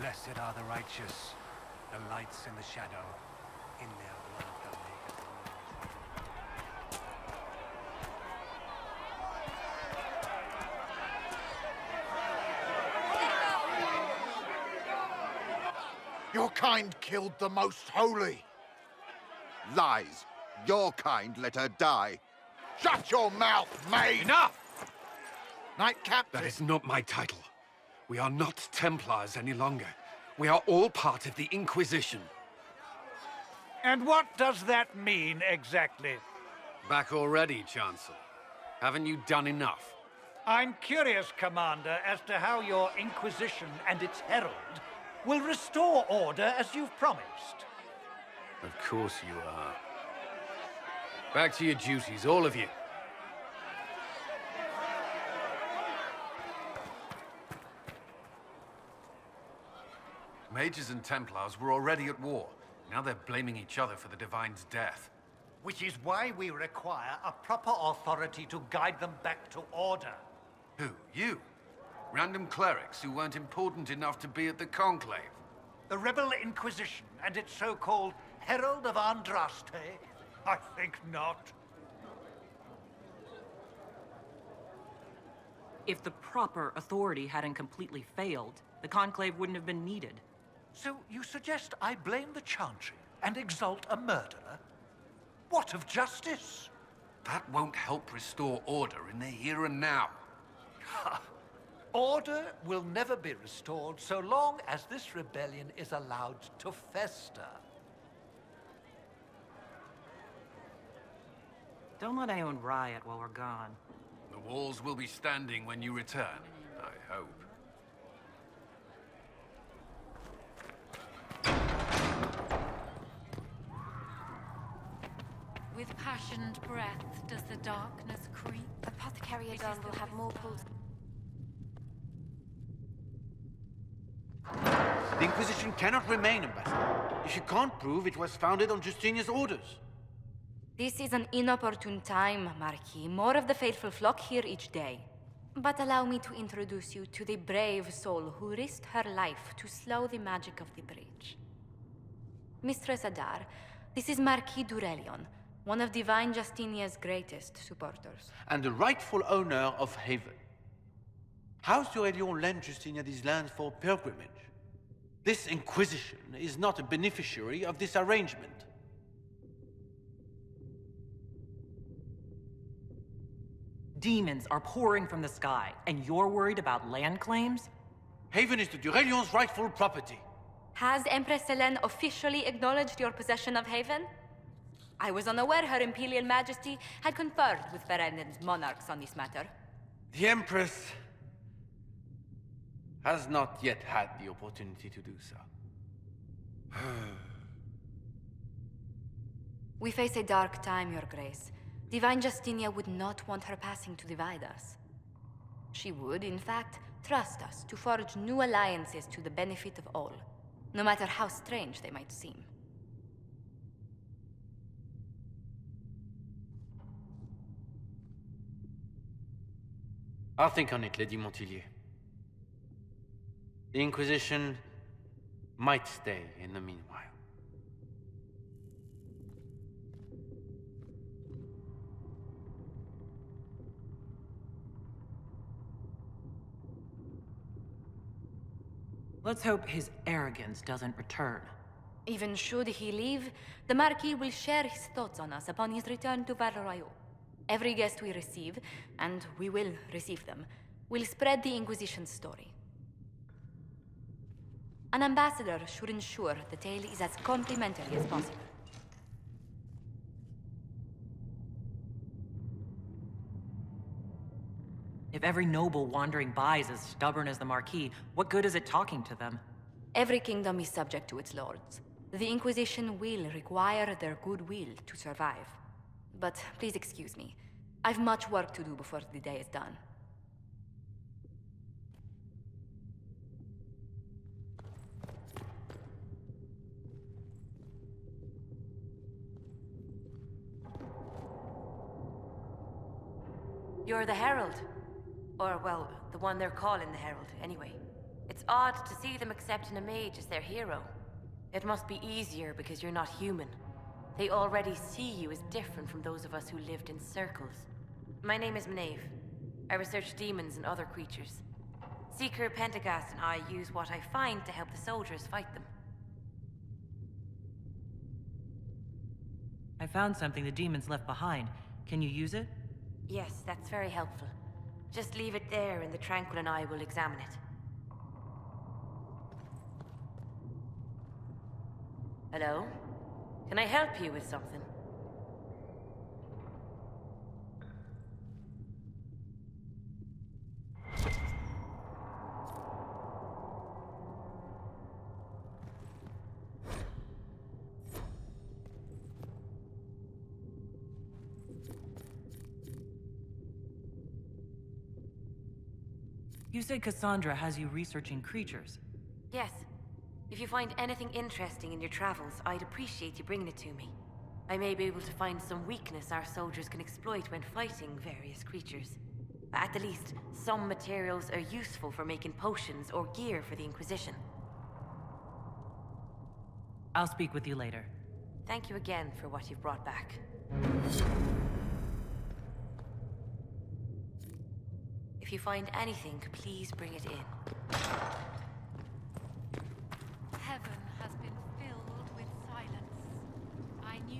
Blessed are the righteous, the lights in the shadow, in their blood they'll make us Your kind killed the most holy. Lies. Your kind let her die. Shut your mouth, mage! Enough! Knight Captain. That is not my title. We are not Templars any longer. We are all part of the Inquisition. And what does that mean, exactly? Back already, Chancellor. Haven't you done enough? I'm curious, Commander, as to how your Inquisition and its herald will restore order as you've promised. Of course you are. Back to your duties, all of you. Mages and Templars were already at war. Now they're blaming each other for the Divine's death. Which is why we require a proper authority to guide them back to order. Who? You? Random clerics who weren't important enough to be at the Conclave? The Rebel Inquisition and its so-called Herald of Andraste? I think not. If the proper authority hadn't completely failed, the Conclave wouldn't have been needed. So you suggest I blame the Chantry and exalt a murderer? What of justice? That won't help restore order in the here and now. Order will never be restored so long as this rebellion is allowed to fester. Don't let anyone riot while we're gone. The walls will be standing when you return, I hope. With passioned breath does the darkness creep. Apothecary Adon will have more pulls. The Inquisition cannot remain, Ambassador, if you can't prove it was founded on Justinian's orders. This is an inopportune time, Marquis. More of the faithful flock here each day. But allow me to introduce you to the brave soul who risked her life to slow the magic of the breach. Mistress Adar, this is Marquis Durelion, one of Divine Justinia's greatest supporters. And the rightful owner of Haven. House Durelion lent Justinia these lands for pilgrimage. This Inquisition is not a beneficiary of this arrangement. Demons are pouring from the sky, and you're worried about land claims? Haven is the Durelion's rightful property. Has Empress Selene officially acknowledged your possession of Haven? I was unaware Her Imperial Majesty had conferred with Ferenden's monarchs on this matter. The Empress has not yet had the opportunity to do so. We face a dark time, Your Grace. Divine Justinia would not want her passing to divide us. She would, in fact, trust us to forge new alliances to the benefit of all, no matter how strange they might seem. I'll think on it, Lady Montillier. The Inquisition might stay in the meanwhile. Let's hope his arrogance doesn't return. Even should he leave, the Marquis will share his thoughts on us upon his return to Paranoia. Every guest we receive, and we will receive them, will spread the Inquisition's story. An ambassador should ensure the tale is as complimentary as possible. If every noble wandering by is as stubborn as the Marquis, what good is it talking to them? Every kingdom is subject to its lords. The Inquisition will require their goodwill to survive. But please excuse me. I've much work to do before the day is done. You're the Herald. Or, well, the one they're calling the Herald, anyway. It's odd to see them accepting a mage as their hero. It must be easier because you're not human. They already see you as different from those of us who lived in circles. My name is Maeve. I research demons and other creatures. Seeker Pentagast and I use what I find to help the soldiers fight them. I found something the demons left behind. Can you use it? Yes, that's very helpful. Just leave it there and the Tranquil and I will examine it. Hello? Can I help you with something? You said Cassandra has you researching creatures. Yes. If you find anything interesting in your travels, I'd appreciate you bringing it to me. I may be able to find some weakness our soldiers can exploit when fighting various creatures. At the least, some materials are useful for making potions or gear for the Inquisition. I'll speak with you later. Thank you again for what you've brought back. If you find anything, please bring it in.